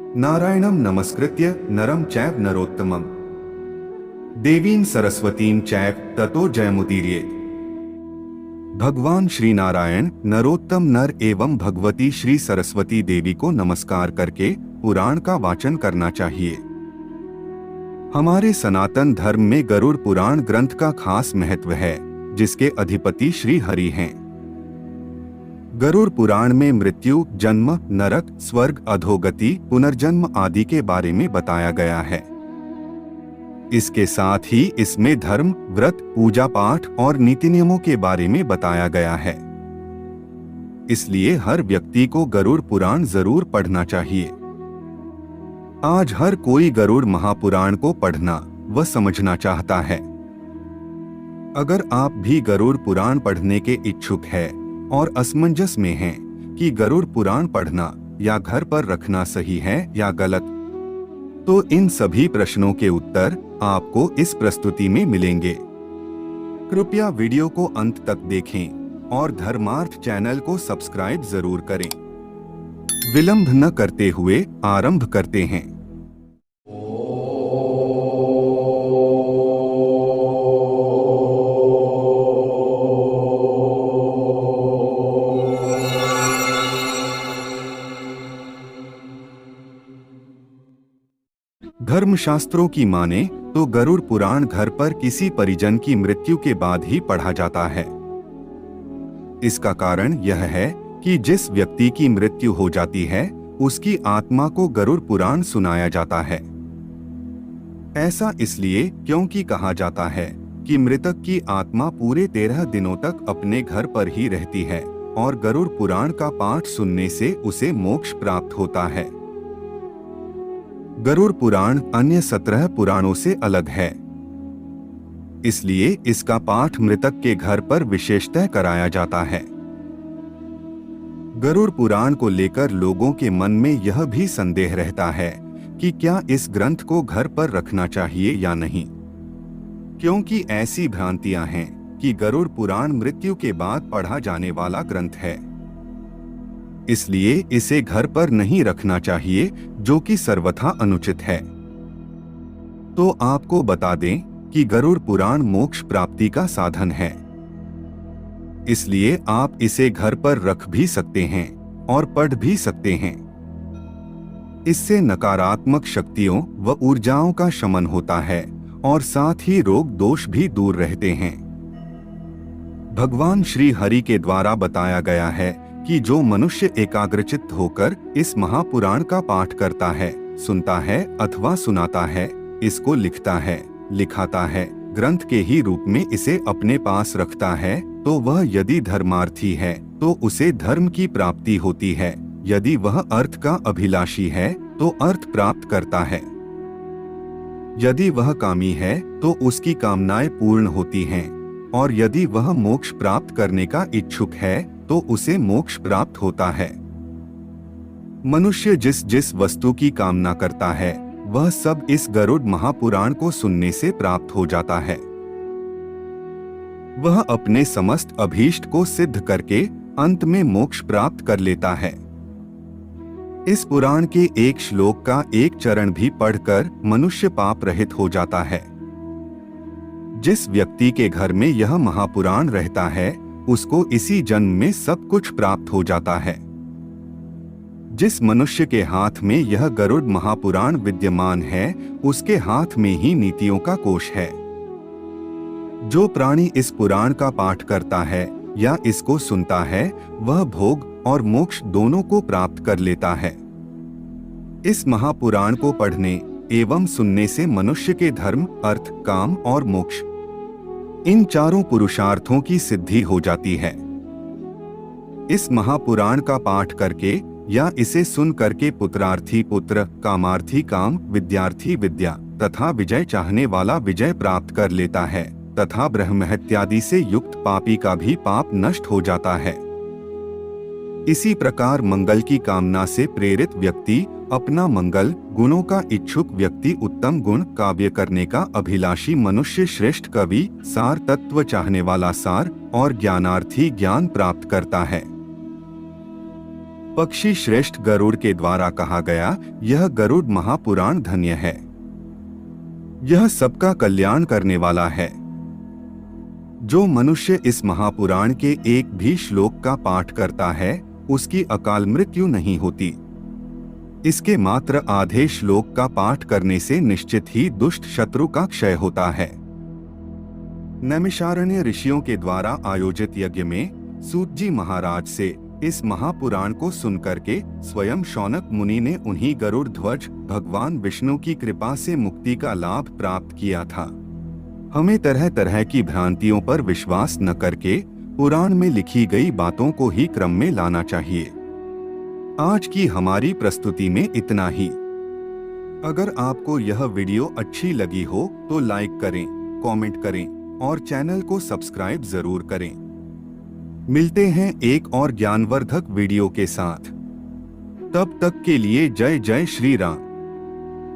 नारायणं नमस्कृत्य नरं चैव नरोत्तमं देवीं सरस्वतीं चैव ततो जयमुदीरयेत्। भगवान श्री नारायण, नरोत्तम नर एवं भगवती श्री सरस्वती देवी को नमस्कार करके पुराण का वाचन करना चाहिए। हमारे सनातन धर्म में गरुड़ पुराण ग्रंथ का खास महत्व है, जिसके अधिपति श्री हरि हैं। गरुड़ पुराण में मृत्यु, जन्म, नरक, स्वर्ग, अधोगति, पुनर्जन्म आदि के बारे में बताया गया है। इसके साथ ही इसमें धर्म, व्रत, पूजा पाठ और नीति नियमों के बारे में बताया गया है। इसलिए हर व्यक्ति को गरुड़ पुराण जरूर पढ़ना चाहिए। आज हर कोई गरुड़ महापुराण को पढ़ना व समझना चाहता है। अगर आप भी गरुड़ पुराण पढ़ने के इच्छुक है और असमंजस में हैं कि गरुड़ पुराण पढ़ना या घर पर रखना सही है या गलत, तो इन सभी प्रश्नों के उत्तर आपको इस प्रस्तुति में मिलेंगे। कृपया वीडियो को अंत तक देखें और धर्मार्थ चैनल को सब्सक्राइब जरूर करें। विलंब न करते हुए आरंभ करते हैं। धर्मशास्त्रों की माने तो गरुड़ पुराण घर पर किसी परिजन की मृत्यु के बाद ही पढ़ा जाता है। इसका कारण यह है कि जिस व्यक्ति की मृत्यु हो जाती है, उसकी आत्मा को गरुड़ पुराण सुनाया जाता है। ऐसा इसलिए क्योंकि कहा जाता है कि मृतक की आत्मा पूरे 13 दिनों तक अपने घर पर ही रहती है और गरुड़ पुराण का पाठ सुनने से उसे मोक्ष प्राप्त होता है। गरुड़ पुराण अन्य 17 पुराणों से अलग है, इसलिए इसका पाठ मृतक के घर पर विशेषतः कराया जाता है। गरुड़ पुराण को लेकर लोगों के मन में यह भी संदेह रहता है कि क्या इस ग्रंथ को घर पर रखना चाहिए या नहीं, क्योंकि ऐसी भ्रांतियां हैं कि गरुड़ पुराण मृत्यु के बाद पढ़ा जाने वाला ग्रंथ है, इसलिए इसे घर पर नहीं रखना चाहिए, जो कि सर्वथा अनुचित है। तो आपको बता दें कि गरुड़ पुराण मोक्ष प्राप्ति का साधन है, इसलिए आप इसे घर पर रख भी सकते हैं और पढ़ भी सकते हैं। इससे नकारात्मक शक्तियों व ऊर्जाओं का शमन होता है और साथ ही रोग दोष भी दूर रहते हैं। भगवान श्री हरि के द्वारा बताया गया है कि जो मनुष्य एकाग्रचित्त होकर इस महापुराण का पाठ करता है, सुनता है अथवा सुनाता है, इसको लिखता है, लिखाता है, ग्रंथ के ही रूप में इसे अपने पास रखता है, तो वह यदि धर्मार्थी है तो उसे धर्म की प्राप्ति होती है। यदि वह अर्थ का अभिलाषी है तो अर्थ प्राप्त करता है। यदि वह कामी है तो उसकी कामनाएं पूर्ण होती हैं, और यदि वह मोक्ष प्राप्त करने का इच्छुक है तो उसे मोक्ष प्राप्त होता है। मनुष्य जिस जिस वस्तु की कामना करता है, वह सब इस गरुड़ महापुराण को सुनने से प्राप्त हो जाता है। वह अपने समस्त अभीष्ट को सिद्ध करके अंत में मोक्ष प्राप्त कर लेता है। इस पुराण के एक श्लोक का एक चरण भी पढ़कर मनुष्य पाप रहित हो जाता है। जिस व्यक्ति के घर में यह महापुराण रहता है, उसको इसी जन्म में सब कुछ प्राप्त हो जाता है। जिस मनुष्य के हाथ में यह गरुड़ महापुराण विद्यमान है, उसके हाथ में ही नीतियों का कोश है। जो प्राणी इस पुराण का पाठ करता है या इसको सुनता है, वह भोग और मोक्ष दोनों को प्राप्त कर लेता है। इस महापुराण को पढ़ने एवं सुनने से मनुष्य के धर्म, अर्थ, काम और मोक्ष, इन चारों पुरुषार्थों की सिद्धि हो जाती है। इस महापुराण का पाठ करके या इसे सुन करके पुत्रार्थी पुत्र, कामार्थी काम, विद्यार्थी विद्या तथा विजय चाहने वाला विजय प्राप्त कर लेता है, तथा ब्रह्महत्यादि से युक्त पापी का भी पाप नष्ट हो जाता है। इसी प्रकार मंगल की कामना से प्रेरित व्यक्ति अपना मंगल, गुणों का इच्छुक व्यक्ति उत्तम गुण, काव्य करने का अभिलाषी मनुष्य श्रेष्ठ कवि, सार तत्व चाहने वाला सार और ज्ञानार्थी ज्ञान प्राप्त करता है। पक्षी श्रेष्ठ गरुड़ के द्वारा कहा गया यह गरुड़ महापुराण धन्य है। यह सबका कल्याण करने वाला है। जो मनुष्य इस महापुराण के एक भी श्लोक का पाठ करता है उसकी अकाल मृत्यु नहीं होती। इसके मात्र आधे श्लोक का पाठ करने से निश्चित ही दुष्ट शत्रु का क्षय होता है। नैमिषारण्य ऋषियों के द्वारा आयोजित यज्ञ में सूत जी महाराज से इस महापुराण को सुनकर के स्वयं शौनक मुनि ने उन्हीं गरुड़ ध्वज भगवान विष्णु की कृपा से मुक्ति का लाभ प्राप्त किया था। हमें तरह तरह की भ्रांतियों पर विश्वास न करके पुराण में लिखी गई बातों को ही क्रम में लाना चाहिए। आज की हमारी प्रस्तुति में इतना ही। अगर आपको यह वीडियो अच्छी लगी हो तो लाइक करें, कमेंट करें और चैनल को सब्सक्राइब जरूर करें। मिलते हैं एक और ज्ञानवर्धक वीडियो के साथ। तब तक के लिए जय जय श्री राम।